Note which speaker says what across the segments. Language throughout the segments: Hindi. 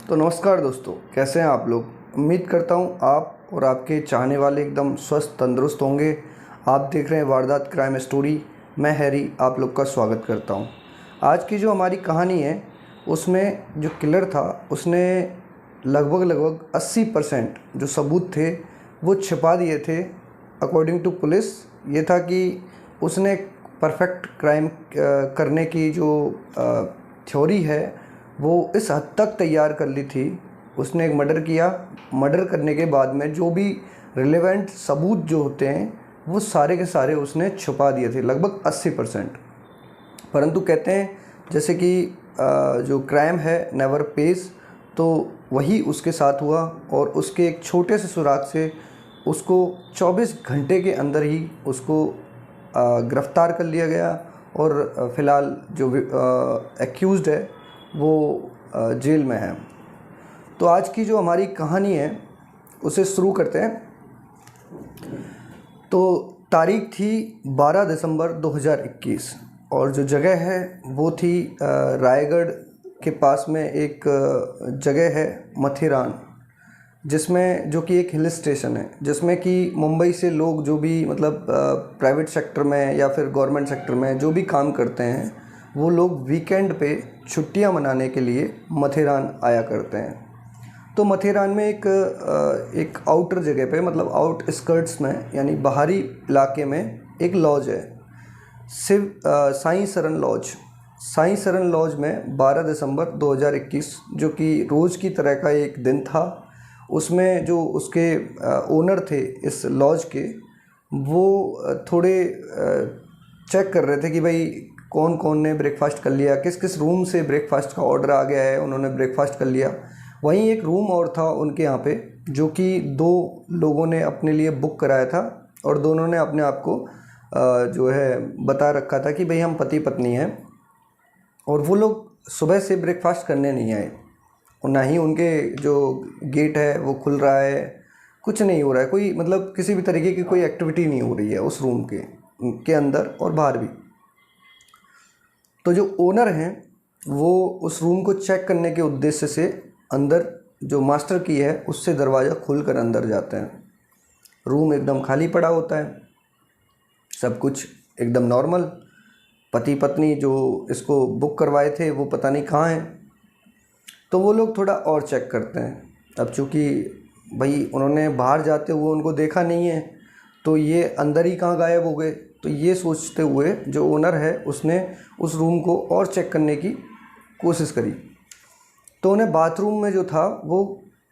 Speaker 1: तो नमस्कार दोस्तों, कैसे हैं आप लोग। उम्मीद करता हूं आप और आपके चाहने वाले एकदम स्वस्थ तंदुरुस्त होंगे। आप देख रहे हैं वारदात क्राइम स्टोरी। मैं हैरी आप लोग का स्वागत करता हूं। आज की जो हमारी कहानी है उसमें जो किलर था उसने लगभग 80% जो सबूत थे वो छिपा दिए थे। अकॉर्डिंग टू पुलिस ये था कि उसने परफेक्ट क्राइम करने की जो थ्योरी है वो इस हद तक तैयार कर ली थी। उसने एक मर्डर किया। मर्डर करने के बाद में जो भी रिलेवेंट सबूत जो होते हैं वो सारे के सारे उसने छुपा दिए थे, लगभग 80%। परंतु कहते हैं जैसे कि जो क्राइम है नेवर पेज, तो वही उसके साथ हुआ और उसके एक छोटे से सुराग से उसको 24 घंटे के अंदर ही उसको गिरफ़्तार कर लिया गया और फ़िलहाल जो एक्यूज़्ड है वो जेल में है। तो आज की जो हमारी कहानी है उसे शुरू करते हैं। तो तारीख थी 12 दिसंबर 2021 और जो जगह है वो थी रायगढ़ के पास में एक जगह है माथेरान, जिसमें जो कि एक हिल स्टेशन है, जिसमें कि मुंबई से लोग जो भी मतलब प्राइवेट सेक्टर में या फिर गवर्नमेंट सेक्टर में जो भी काम करते हैं वो लोग वीकेंड पे छुट्टियां मनाने के लिए माथेरान आया करते हैं। तो माथेरान में एक आउटर जगह पे मतलब आउट स्कर्ट्स में यानी बाहरी इलाके में एक लॉज है, साईं शरण लॉज। साईं शरण लॉज में 12 दिसंबर 2021 जो कि रोज़ की तरह का एक दिन था, उसमें जो उसके ओनर थे इस लॉज के वो थोड़े चेक कर रहे थे कि भाई कौन कौन ने ब्रेकफास्ट कर लिया, किस किस रूम से ब्रेकफास्ट का ऑर्डर आ गया है, उन्होंने ब्रेकफास्ट कर लिया। वहीं एक रूम और था उनके यहाँ पे जो कि 2 लोगों ने अपने लिए बुक कराया था और दोनों ने अपने आप को जो है बता रखा था कि भाई हम पति पत्नी हैं। और वो लोग सुबह से ब्रेकफास्ट करने नहीं आए और ना ही उनके जो गेट है वो खुल रहा है, कुछ नहीं हो रहा है, कोई मतलब किसी भी तरीके की कोई एक्टिविटी नहीं हो रही है उस रूम के अंदर और बाहर भी। तो जो ओनर हैं वो उस रूम को चेक करने के उद्देश्य से अंदर जो मास्टर की है उससे दरवाज़ा खोलकर अंदर जाते हैं। रूम एकदम खाली पड़ा होता है, सब कुछ एकदम नॉर्मल। पति पत्नी जो इसको बुक करवाए थे वो पता नहीं कहाँ हैं। तो वो लोग थोड़ा और चेक करते हैं। अब चूँकि भाई उन्होंने बाहर जाते हुए उनको देखा नहीं है तो ये अंदर ही कहाँ गायब हो गए। तो ये सोचते हुए जो ओनर है उसने उस रूम को और चेक करने की कोशिश करी। तो उन्हें बाथरूम में जो था वो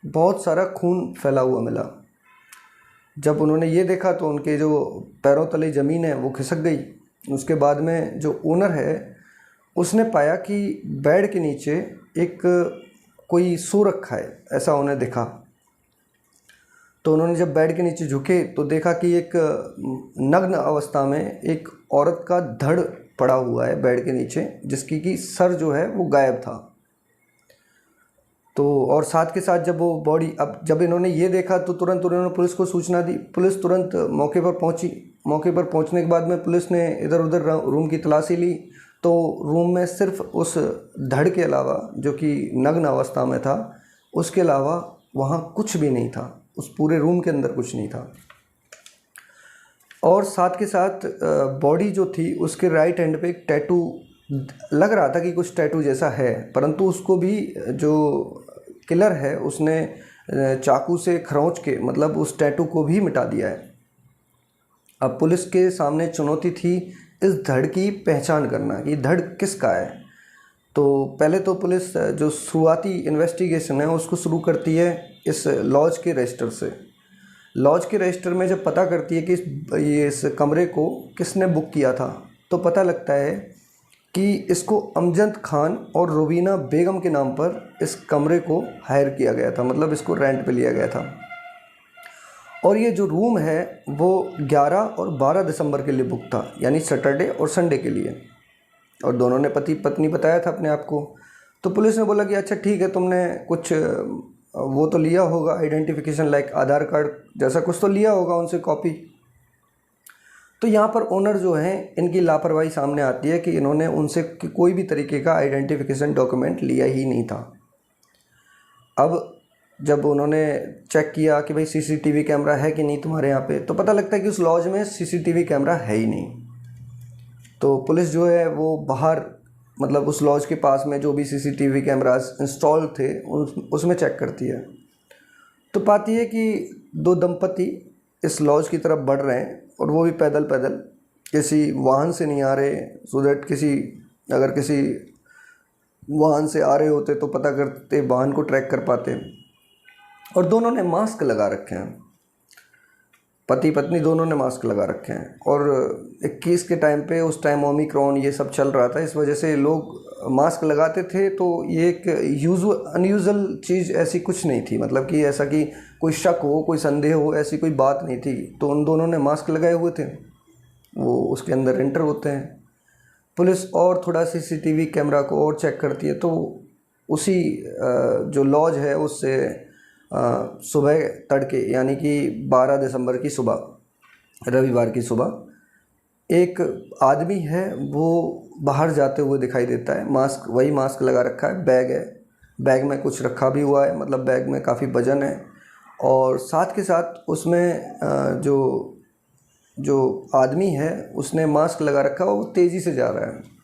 Speaker 1: बहुत सारा खून फैला हुआ मिला। जब उन्होंने ये देखा तो उनके जो पैरों तले ज़मीन है वो खिसक गई। उसके बाद में जो ओनर है उसने पाया कि बेड के नीचे एक कोई सो रखा है, ऐसा उन्हें दिखा। तो उन्होंने जब बेड के नीचे झुके तो देखा कि एक नग्न अवस्था में एक औरत का धड़ पड़ा हुआ है बेड के नीचे, जिसकी कि सर जो है वो गायब था। तो और साथ के साथ जब वो बॉडी, अब जब इन्होंने ये देखा तो तुरंत उन्होंने पुलिस को सूचना दी। पुलिस तुरंत मौके पर पहुंची। मौके पर पहुंचने के बाद में पुलिस ने इधर उधर रूम की तलाशी ली तो रूम में सिर्फ उस धड़ के अलावा जो कि नग्न अवस्था में था उसके अलावा वहाँ कुछ भी नहीं था। उस पूरे रूम के अंदर कुछ नहीं था। और साथ के साथ बॉडी जो थी उसके राइट हैंड पे एक टैटू लग रहा था कि कुछ टैटू जैसा है, परंतु उसको भी जो किलर है उसने चाकू से खरोंच के मतलब उस टैटू को भी मिटा दिया है। अब पुलिस के सामने चुनौती थी इस धड़ की पहचान करना कि धड़ किसका है। तो पहले तो पुलिस जो शुरुआती इन्वेस्टिगेशन है उसको शुरू करती है इस लॉज के रजिस्टर से। लॉज के रजिस्टर में जब पता करती है कि इस कमरे को किसने बुक किया था तो पता लगता है कि इसको अमजद खान और रुबीना बेगम के नाम पर इस कमरे को हायर किया गया था, मतलब इसको रेंट पे लिया गया था। और ये जो रूम है वो 11 और 12 दिसंबर के लिए बुक था, यानी सैटरडे और संडे के लिए। और दोनों ने पति पत्नी बताया था अपने आप को। तो पुलिस ने बोला कि अच्छा ठीक है, तुमने कुछ वो तो लिया होगा आइडेंटिफिकेशन लाइक आधार कार्ड जैसा कुछ तो लिया होगा उनसे कॉपी। तो यहाँ पर ओनर जो हैं इनकी लापरवाही सामने आती है कि इन्होंने उनसे कोई भी तरीके का आइडेंटिफिकेशन डॉक्यूमेंट लिया ही नहीं था। अब जब उन्होंने चेक किया कि भाई सीसीटीवी कैमरा है कि नहीं तुम्हारे यहाँ पे, तो पता लगता है कि उस लॉज में सीसीटीवी कैमरा है ही नहीं। तो पुलिस जो है वो बाहर मतलब उस लॉज के पास में जो भी सीसीटीवी कैमरास इंस्टॉल थे उसमें चेक करती है, तो पाती है कि दो दंपति इस लॉज की तरफ बढ़ रहे हैं और वो भी पैदल पैदल, किसी वाहन से नहीं आ रहे। सो दैट अगर किसी वाहन से आ रहे होते तो पता करते, वाहन को ट्रैक कर पाते। और दोनों ने मास्क लगा रखे हैं, पति पत्नी दोनों ने मास्क लगा रखे हैं। और 21 के टाइम पे, उस टाइम ओमिक्रॉन ये सब चल रहा था, इस वजह से लोग मास्क लगाते थे। तो ये एक अनयूजुअल चीज़ ऐसी कुछ नहीं थी, मतलब कि ऐसा कि कोई शक हो, कोई संदेह हो, ऐसी कोई बात नहीं थी। तो उन दोनों ने मास्क लगाए हुए थे, वो उसके अंदर एंटर होते हैं। पुलिस और थोड़ा सीसीटीवी कैमरा को और चेक करती है, तो उसी जो लॉज है उससे सुबह तड़के यानी कि 12 दिसंबर की सुबह, रविवार की सुबह, एक आदमी है वो बाहर जाते हुए दिखाई देता है। वही मास्क लगा रखा है, बैग है, बैग में कुछ रखा भी हुआ है, मतलब बैग में काफ़ी वजन है। और साथ के साथ उसमें जो आदमी है उसने मास्क लगा रखा है, वो तेज़ी से जा रहा है।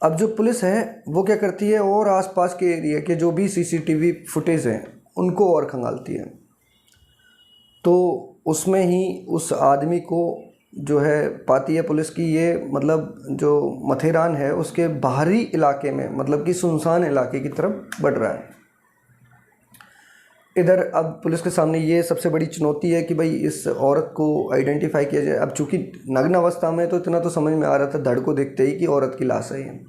Speaker 1: अब जो पुलिस है वो क्या करती है, और आसपास के एरिया के जो भी सीसीटीवी फुटेज हैं उनको और खंगालती है। तो उसमें ही उस आदमी को जो है पाती है पुलिस की, ये मतलब जो माथेरान है उसके बाहरी इलाके में, मतलब कि सुनसान इलाके की तरफ बढ़ रहा है। इधर अब पुलिस के सामने ये सबसे बड़ी चुनौती है कि भाई इस औरत को आइडेंटिफाई किया जाए। अब चूँकि नग्न अवस्था में तो इतना तो समझ में आ रहा था धड़ को देखते ही कि औरत की लाश है ये।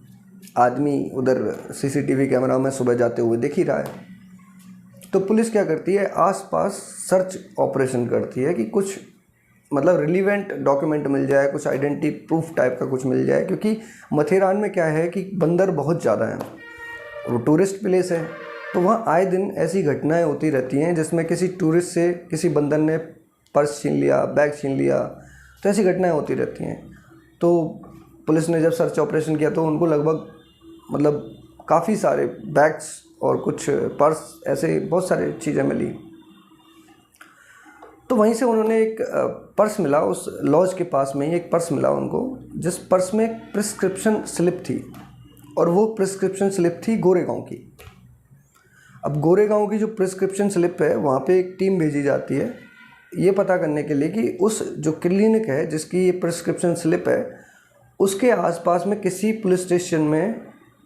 Speaker 1: आदमी उधर सीसीटीवी कैमरा में सुबह जाते हुए दिख ही रहा है। तो पुलिस क्या करती है, आसपास सर्च ऑपरेशन करती है कि कुछ मतलब रिलीवेंट डॉक्यूमेंट मिल जाए, कुछ आइडेंटिटी प्रूफ टाइप का कुछ मिल जाए। क्योंकि माथेरान में क्या है कि बंदर बहुत ज़्यादा हैं, वो टूरिस्ट प्लेस है, तो वहाँ आए दिन ऐसी घटनाएं होती रहती हैं जिसमें किसी टूरिस्ट से किसी बंदर ने पर्स छीन लिया, बैग छीन लिया, तो ऐसी घटनाएं होती रहती हैं। तो पुलिस ने जब सर्च ऑपरेशन किया तो उनको लगभग मतलब काफ़ी सारे बैग्स और कुछ पर्स, ऐसे बहुत सारी चीज़ें मिली। तो वहीं से उन्होंने एक पर्स मिला, उस लॉज के पास में ही एक पर्स मिला उनको, जिस पर्स में एक प्रिस्क्रिप्शन स्लिप थी, और वो प्रिस्क्रिप्शन स्लिप थी गोरेगांव की। अब गोरेगांव की जो प्रिस्क्रिप्शन स्लिप है, वहाँ पे एक टीम भेजी जाती है ये पता करने के लिए कि उस जो क्लिनिक है जिसकी ये प्रिस्क्रिप्शन स्लिप है, उसके आसपास में किसी पुलिस स्टेशन में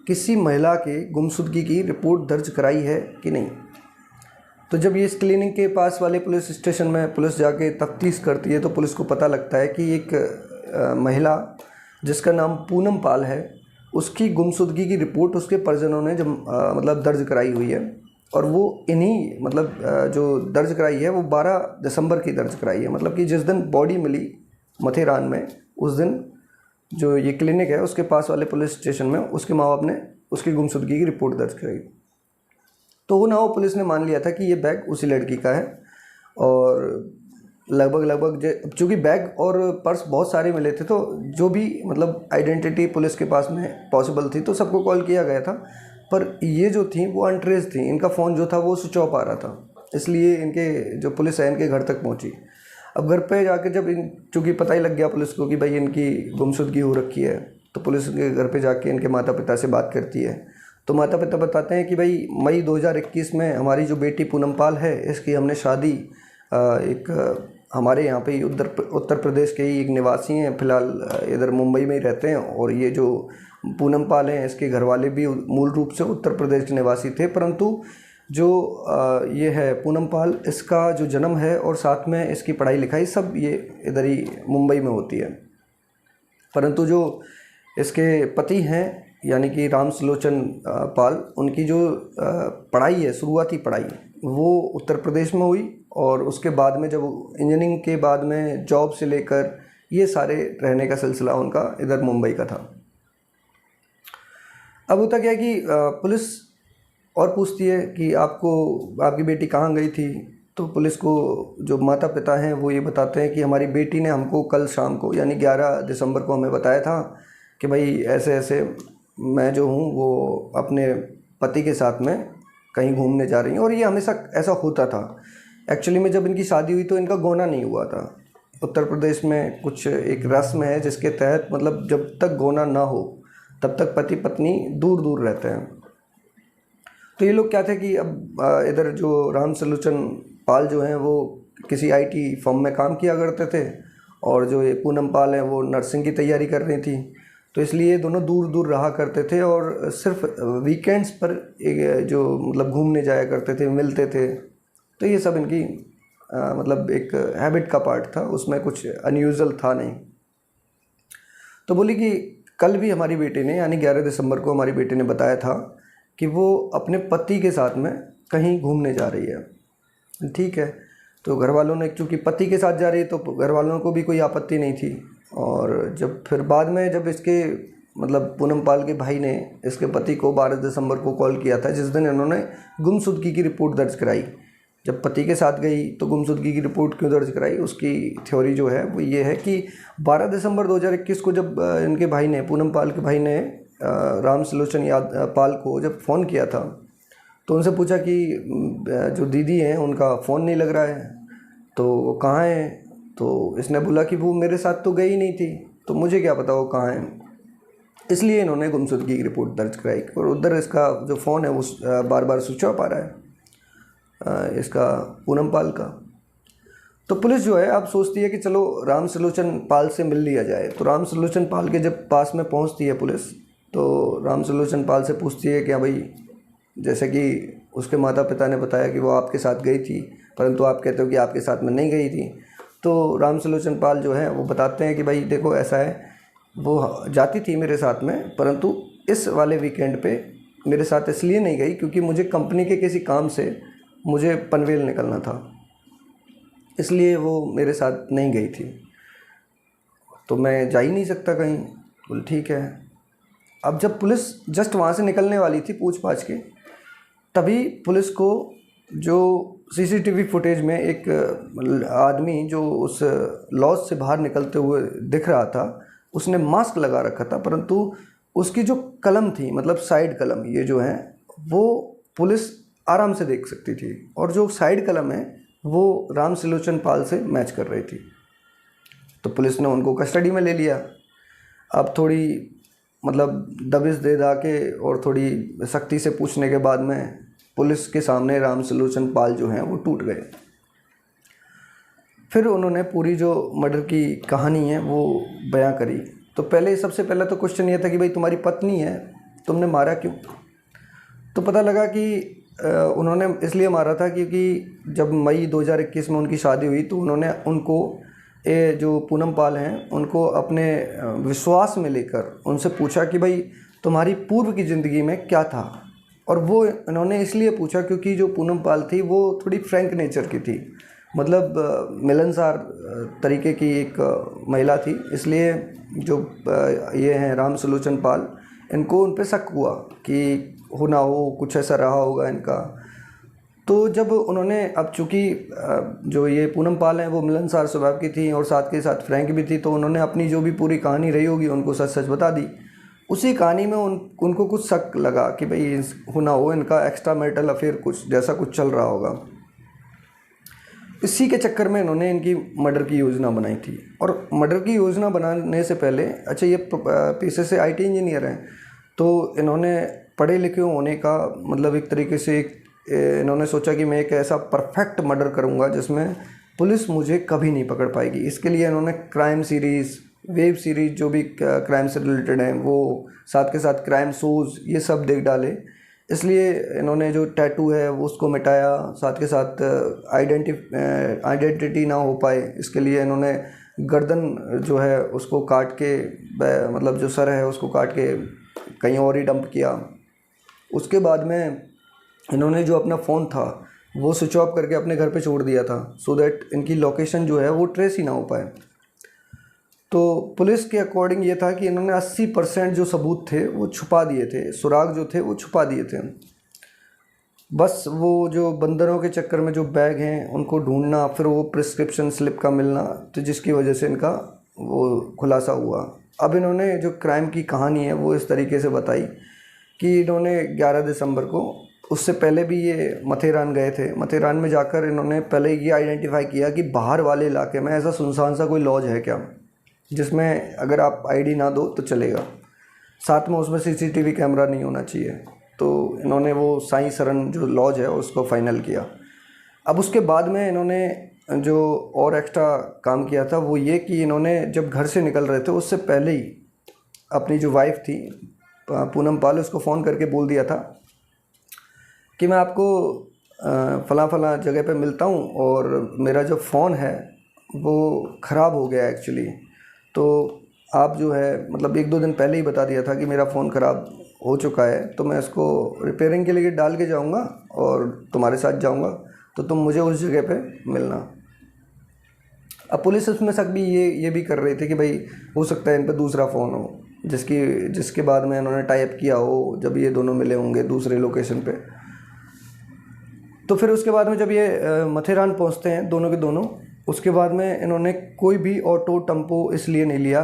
Speaker 1: किसी महिला के गुमशुदगी की रिपोर्ट दर्ज कराई है कि नहीं। तो जब ये इस क्लिनिक के पास वाले पुलिस स्टेशन में पुलिस जाके तफ्तीश करती है, तो पुलिस को पता लगता है कि एक महिला जिसका नाम पूनम पाल है, उसकी गुमशुदगी की रिपोर्ट उसके परिजनों ने जब मतलब दर्ज कराई हुई है। और वो इन्हीं मतलब जो दर्ज कराई है वो 12 दिसंबर की दर्ज कराई है, मतलब कि जिस दिन बॉडी मिली माथेरान में, उस दिन जो ये क्लिनिक है उसके पास वाले पुलिस स्टेशन में उसके माँ बाप ने उसकी गुमशुदगी की रिपोर्ट दर्ज कराई। तो वो ना वो पुलिस ने मान लिया था कि ये बैग उसी लड़की का है। और लगभग चूँकि बैग और पर्स बहुत सारे मिले थे, तो जो भी मतलब आइडेंटिटी पुलिस के पास में पॉसिबल थी तो सबको कॉल किया गया था। पर ये जो थी वो अनट्रेस थी, इनका फ़ोन जो था वो स्विच ऑफ आ रहा था, इसलिए इनके जो पुलिस है इनके घर तक पहुंची। अब घर पे जाके जब चूँकि पता ही लग गया पुलिस को कि भाई इनकी गुमशुदगी हो रखी है, तो पुलिस के घर पे जाके इनके माता पिता से बात करती है। तो माता पिता बताते हैं कि भाई मई 2021 में हमारी जो बेटी पूनम पाल है, इसकी हमने शादी एक हमारे यहाँ पे उत्तर प्रदेश के ही एक निवासी हैं, फ़िलहाल इधर मुंबई में ही रहते हैं। और ये जो पूनम पाल हैं इसके घर वाले भी मूल रूप से उत्तर प्रदेश के निवासी थे, परंतु जो ये है पूनम पाल, इसका जो जन्म है और साथ में इसकी पढ़ाई लिखाई सब ये इधर ही मुंबई में होती है। परंतु जो इसके पति हैं यानी कि रामसुलोचन पाल, उनकी जो पढ़ाई है, शुरुआती पढ़ाई, वो उत्तर प्रदेश में हुई। और उसके बाद में जब इंजीनियरिंग के बाद में जॉब से लेकर ये सारे रहने का सिलसिला उनका इधर मुंबई का था। अब होता क्या है कि पुलिस और पूछती है कि आपकी बेटी कहाँ गई थी। तो पुलिस को जो माता पिता हैं वो ये बताते हैं कि हमारी बेटी ने हमको कल शाम को यानी 11 दिसंबर को हमें बताया था कि भाई ऐसे ऐसे मैं जो हूँ वो अपने पति के साथ में कहीं घूमने जा रही हैं, और ये हमेशा ऐसा होता था। एक्चुअली में जब इनकी शादी हुई तो इनका गौना नहीं हुआ था। उत्तर प्रदेश में कुछ एक रस्म है जिसके तहत मतलब जब तक गौना ना हो तब तक पति पत्नी दूर दूर रहते हैं। तो ये लोग क्या थे कि अब इधर जो रामसलोचन पाल जो हैं वो किसी आईटी फर्म में काम किया करते थे, और जो ये पूनम पाल हैं वो नर्सिंग की तैयारी कर रही थी। तो इसलिए दोनों दूर दूर रहा करते थे और सिर्फ वीकेंड्स पर जो मतलब घूमने जाया करते थे, मिलते थे। तो ये सब इनकी मतलब एक हैबिट का पार्ट था, उसमें कुछ अनयूजुअल था नहीं। तो बोली कि कल भी हमारी बेटी ने यानी 11 दिसंबर को हमारी बेटी ने बताया था कि वो अपने पति के साथ में कहीं घूमने जा रही है। ठीक है, तो घर वालों ने, चूँकि पति के साथ जा रही है तो घर वालों को भी कोई आपत्ति नहीं थी। और जब फिर बाद में जब इसके मतलब पूनम पाल के भाई ने इसके पति को 12 दिसंबर को कॉल किया था, जिस दिन इन्होंने गुमशुदगी की रिपोर्ट दर्ज कराई। जब पति के साथ गई तो गुमशुदगी की रिपोर्ट क्यों दर्ज कराई, उसकी थ्योरी जो है वो ये है कि 12 दिसंबर 2021 को जब इनके भाई ने, पूनम पाल के भाई ने रामसलोचन पाल को जब फ़ोन किया था तो उनसे पूछा कि जो दीदी हैं उनका फ़ोन नहीं लग रहा है, तो वो कहाँ है। तो इसने बोला कि वो मेरे साथ तो गई नहीं थी, तो मुझे क्या पता वो कहाँ है। इसलिए इन्होंने गुमशुदगी की रिपोर्ट दर्ज कराई। और उधर इसका जो फ़ोन है वो बार बार स्विच ऑफ आ रहा है, इसका पूनम पाल का। तो पुलिस जो है अब सोचती है कि चलो रामसलोचन पाल से मिल लिया जाए। तो रामसलोचन पाल के जब पास में पहुंचती है पुलिस, तो रामसलोचन पाल से पूछती है कि हाँ भाई, जैसे कि उसके माता पिता ने बताया कि वो आपके साथ गई थी, परंतु आप कहते हो कि आपके साथ में नहीं गई थी। तो रामसलोचन पाल जो है वो बताते हैं कि भाई देखो ऐसा है, वो जाती थी मेरे साथ में, परंतु इस वाले वीकेंड पे मेरे साथ इसलिए नहीं गई क्योंकि मुझे कंपनी के किसी काम से मुझे पनवेल निकलना था, इसलिए वो मेरे साथ नहीं गई थी, तो मैं जा ही नहीं सकता कहीं। बोल ठीक है। अब जब पुलिस जस्ट वहाँ से निकलने वाली थी पूछ पाछ के, तभी पुलिस को जो सीसीटीवी फुटेज में एक आदमी जो उस लॉज से बाहर निकलते हुए दिख रहा था, उसने मास्क लगा रखा था, परंतु उसकी जो कलम थी, मतलब साइड कलम ये जो है, वो पुलिस आराम से देख सकती थी, और जो साइड कलम है वो रामसलोचन पाल से मैच कर रही थी। तो पुलिस ने उनको कस्टडी में ले लिया। अब थोड़ी मतलब दबिश दे दा के और थोड़ी सख्ती से पूछने के बाद में पुलिस के सामने रामसलोचन पाल जो हैं वो टूट गए। फिर उन्होंने पूरी जो मर्डर की कहानी है वो बयां करी। तो पहले सबसे पहला तो क्वेश्चन ये था कि भाई तुम्हारी पत्नी है, तुमने मारा क्यों। तो पता लगा कि उन्होंने इसलिए मारा था क्योंकि जब मई 2021 में उनकी शादी हुई तो उन्होंने उनको जो पूनम पाल हैं उनको अपने विश्वास में लेकर उनसे पूछा कि भाई तुम्हारी पूर्व की ज़िंदगी में क्या था। और वो इन्होंने इसलिए पूछा क्योंकि जो पूनम पाल थी वो थोड़ी फ्रैंक नेचर की थी, मतलब मिलनसार तरीके की एक महिला थी। इसलिए जो ये हैं रामसलोचन पाल, इनको उन पे शक हुआ कि हो ना हो कुछ ऐसा रहा होगा इनका। तो जब उन्होंने, अब चूँकि जो ये पूनम पाल हैं वो मिलनसार स्वभाव की थी और साथ के साथ फ्रैंक भी थी, तो उन्होंने अपनी जो भी पूरी कहानी रही होगी उनको सच सच बता दी। उसी कहानी में उनको कुछ शक लगा कि भाई हो ना हो इनका एक्स्ट्रा मैरिटल अफेयर कुछ जैसा कुछ चल रहा होगा। इसी के चक्कर में इन्होंने इनकी मर्डर की योजना बनाई थी। और मर्डर की योजना बनाने से पहले, अच्छा ये पेशे से IT इंजीनियर हैं, तो इन्होंने पढ़े लिखे होने का मतलब एक तरीके से इन्होंने सोचा कि मैं एक ऐसा परफेक्ट मर्डर करूंगा जिसमें पुलिस मुझे कभी नहीं पकड़ पाएगी। इसके लिए इन्होंने क्राइम सीरीज़, वेब सीरीज़ जो भी क्राइम से रिलेटेड हैं वो, साथ के साथ क्राइम शोज़, ये सब देख डाले। इसलिए इन्होंने जो टैटू है वो उसको मिटाया, साथ के साथ आइडेंटिटी ना हो पाए इसके लिए इन्होंने गर्दन जो है उसको काट के, मतलब जो सर है उसको काट के कहीं और ही डंप किया। उसके बाद में इन्होंने जो अपना फ़ोन था वो स्विच ऑफ करके अपने घर पे छोड़ दिया था, सो दैट इनकी लोकेशन जो है वो ट्रेस ही ना हो पाए। तो पुलिस के अकॉर्डिंग ये था कि इन्होंने 80% जो सबूत थे वो छुपा दिए थे, सुराग जो थे वो छुपा दिए थे। बस वो जो बंदरों के चक्कर में जो बैग हैं उनको ढूंढना, फिर वो प्रिस्क्रिप्शन स्लिप का मिलना, तो जिसकी वजह से इनका वो खुलासा हुआ। अब इन्होंने जो क्राइम की कहानी है वो इस तरीके से बताई कि इन्होंने 11 दिसंबर को उससे पहले भी ये माथेरान गए थे। माथेरान में जाकर इन्होंने पहले ये आइडेंटिफाई किया कि बाहर वाले इलाके में ऐसा सुनसान सा कोई लॉज है क्या, जिसमें अगर आप आईडी ना दो तो चलेगा, साथ में उसमें सीसीटीवी कैमरा नहीं होना चाहिए। तो इन्होंने वो साईं शरण जो लॉज है उसको फाइनल किया। अब उसके बाद में इन्होंने जो और एक्स्ट्रा काम किया था वो ये कि इन्होंने जब घर से निकल रहे थे उससे पहले ही अपनी जो वाइफ थी पूनम पाल, उसको फ़ोन करके बोल दिया था कि मैं आपको फ़लाँ फ़लाँ जगह पे मिलता हूँ और मेरा जो फ़ोन है वो ख़राब हो गया एक्चुअली, तो आप जो है मतलब 1-2 दिन पहले ही बता दिया था कि मेरा फ़ोन ख़राब हो चुका है, तो मैं इसको रिपेयरिंग के लिए डाल के जाऊँगा और तुम्हारे साथ जाऊँगा, तो तुम मुझे उस जगह पे मिलना। अब पुलिस उसमें शक भी ये भी कर रही थी कि भाई हो सकता है इन पे दूसरा फ़ोन हो जिसके बाद में इन्होंने टाई अप किया हो जब ये दोनों मिले होंगे दूसरे लोकेशन पे। तो फिर उसके बाद में जब ये माथेरान पहुंचते हैं दोनों के दोनों, उसके बाद में इन्होंने कोई भी ऑटो टेम्पो इसलिए नहीं लिया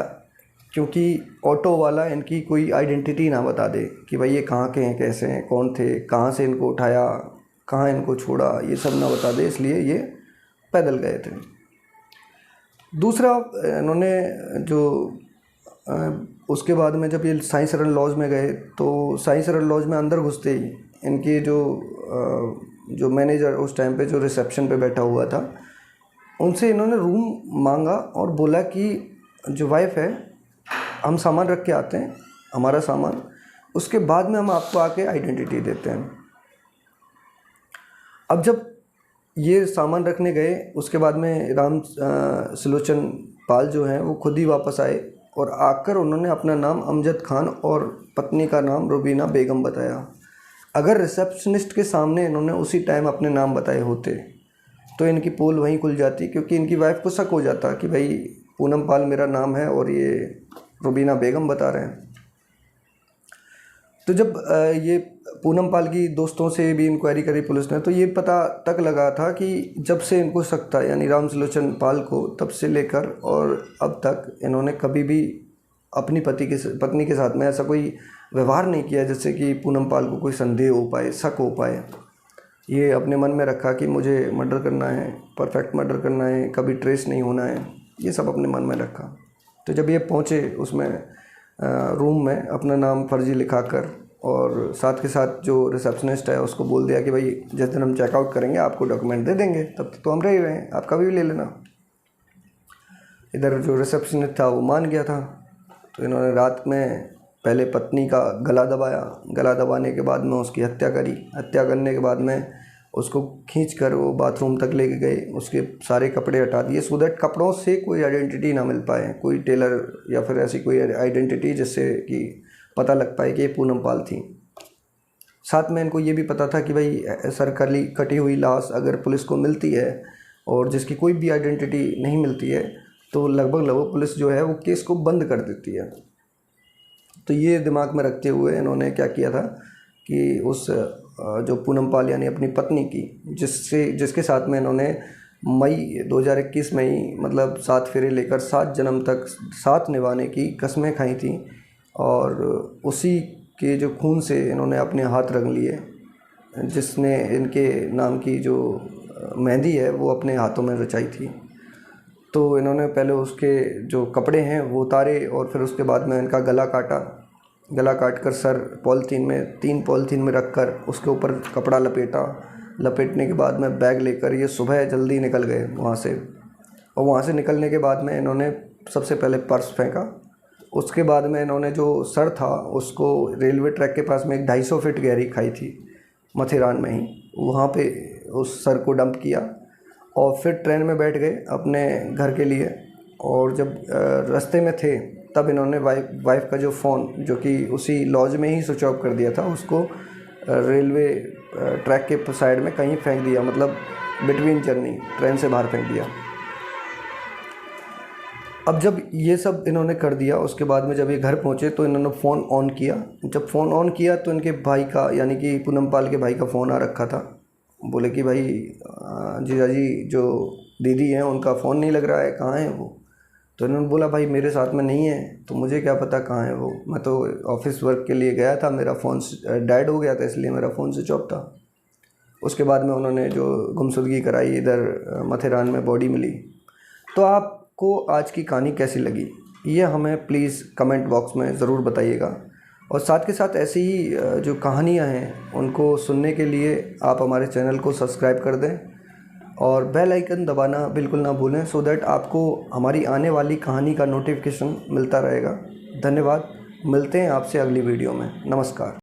Speaker 1: क्योंकि ऑटो वाला इनकी कोई आइडेंटिटी ना बता दे कि भाई ये कहाँ के हैं, कैसे हैं, कौन थे, कहाँ से इनको उठाया, कहाँ इनको छोड़ा, ये सब ना बता दे, इसलिए ये पैदल गए थे। दूसरा इन्होंने जो उसके बाद में जब ये साईं शरण लॉज में गए तो साईं शरण लॉज में अंदर घुसते ही इनके जो मैनेजर उस टाइम पे जो रिसेप्शन पे बैठा हुआ था, उनसे इन्होंने रूम मांगा और बोला कि जो वाइफ है हम सामान रख के आते हैं, हमारा सामान, उसके बाद में हम आपको आके आइडेंटिटी देते हैं। अब जब ये सामान रखने गए उसके बाद में राम सुलोचन पाल जो हैं वो खुद ही वापस आए और आकर उन्होंने अपना नाम अमजद खान और पत्नी का नाम रुबीना बेगम बताया। अगर रिसेप्शनिस्ट के सामने इन्होंने उसी टाइम अपने नाम बताए होते तो इनकी पोल वहीं खुल जाती, क्योंकि इनकी वाइफ को शक हो जाता कि भाई पूनम पाल मेरा नाम है और ये रुबीना बेगम बता रहे हैं। तो जब ये पूनम पाल की दोस्तों से भी इंक्वायरी करी पुलिस ने तो ये पता तक लगा था कि जब से इनको शक था यानी राम सुलोचन पाल को, तब से लेकर और अब तक इन्होंने कभी भी अपनी पत्नी के साथ में ऐसा कोई व्यवहार नहीं किया जिससे कि पूनम पाल को कोई संदेह हो पाए, शक हो पाए। ये अपने मन में रखा कि मुझे मर्डर करना है, परफेक्ट मर्डर करना है, कभी ट्रेस नहीं होना है, ये सब अपने मन में रखा। तो जब ये पहुँचे उसमें रूम में अपना नाम फर्जी लिखा कर और साथ के साथ जो रिसेप्शनिस्ट है उसको बोल दिया कि भाई जिस दिन हम चेकआउट करेंगे आपको डॉक्यूमेंट दे देंगे, तब तो हम रह ही रहे हैं, आपका भी ले लेना। इधर जो रिसेप्शनिस्ट था वो मान गया था। तो इन्होंने रात में पहले पत्नी का गला दबाया, गला दबाने के बाद में उसकी हत्या करी। हत्या करने के बाद में उसको खींच कर वो बाथरूम तक लेके गए, उसके सारे कपड़े हटा दिए सो दैट कपड़ों से कोई आइडेंटिटी ना मिल पाए, कोई टेलर या फिर ऐसी कोई आइडेंटिटी जिससे कि पता लग पाए कि ये पूनम पाल थी। साथ में इनको ये भी पता था कि भाई सरकारी कटी हुई लाश अगर पुलिस को मिलती है और जिसकी कोई भी आइडेंटिटी नहीं मिलती है तो लगभग पुलिस जो है वो केस को बंद कर देती है। तो ये दिमाग में रखते हुए इन्होंने क्या किया था कि उस जो पूनम पाल यानी अपनी पत्नी की जिसके साथ में इन्होंने मई 2021 में ही मतलब 7 फेरे लेकर 7 जन्म तक साथ निभाने की कस्में खाई थी और उसी के जो खून से इन्होंने अपने हाथ रंग लिए, जिसने इनके नाम की जो मेहंदी है वो अपने हाथों में रचाई थी। तो इन्होंने पहले उसके जो कपड़े हैं वो उतारे और फिर उसके बाद में इनका गला काटा, गला काट कर सर पॉलीथीन में 3 पॉलीथीन में रख कर उसके ऊपर कपड़ा लपेटने के बाद में बैग लेकर ये सुबह जल्दी निकल गए वहाँ से। और वहाँ से निकलने के बाद में इन्होंने सबसे पहले पर्स फेंका, उसके बाद में इन्होंने जो सर था उसको रेलवे ट्रैक के पास में एक 250 फीट गहरी खाई थी माथेरान में ही, वहाँ पे उस सर को डंप किया और फिर ट्रेन में बैठ गए अपने घर के लिए। और जब रास्ते में थे तब इन्होंने वाइफ का जो फ़ोन जो कि उसी लॉज में ही स्विच ऑफ कर दिया था उसको रेलवे ट्रैक के साइड में कहीं फेंक दिया, मतलब बिटवीन जर्नी ट्रेन से बाहर फेंक दिया। अब जब ये सब इन्होंने कर दिया उसके बाद में जब ये घर पहुँचे तो इन्होंने फ़ोन ऑन किया। जब फ़ोन ऑन किया तो इनके भाई का यानी कि पूनम पाल के भाई का फ़ोन आ रखा था। बोले कि भाई जीजा जी जो दीदी हैं उनका फ़ोन नहीं लग रहा है, कहाँ है वो। तो इन्होंने बोला भाई मेरे साथ में नहीं है, तो मुझे क्या पता कहाँ है वो, मैं तो ऑफिस वर्क के लिए गया था, मेरा फ़ोन डेड हो गया था इसलिए मेरा फ़ोन स्विच ऑफ था। उसके बाद में उन्होंने जो गुमशुदगी कराई, इधर माथेरान में बॉडी मिली। तो आपको आज की कहानी कैसी लगी ये हमें प्लीज़ कमेंट बॉक्स में ज़रूर बताइएगा। और साथ के साथ ऐसी ही जो कहानियाँ हैं उनको सुनने के लिए आप हमारे चैनल को सब्सक्राइब कर दें और बेल आइकन दबाना बिल्कुल ना भूलें, सो दैट आपको हमारी आने वाली कहानी का नोटिफिकेशन मिलता रहेगा। धन्यवाद, मिलते हैं आपसे अगली वीडियो में। नमस्कार।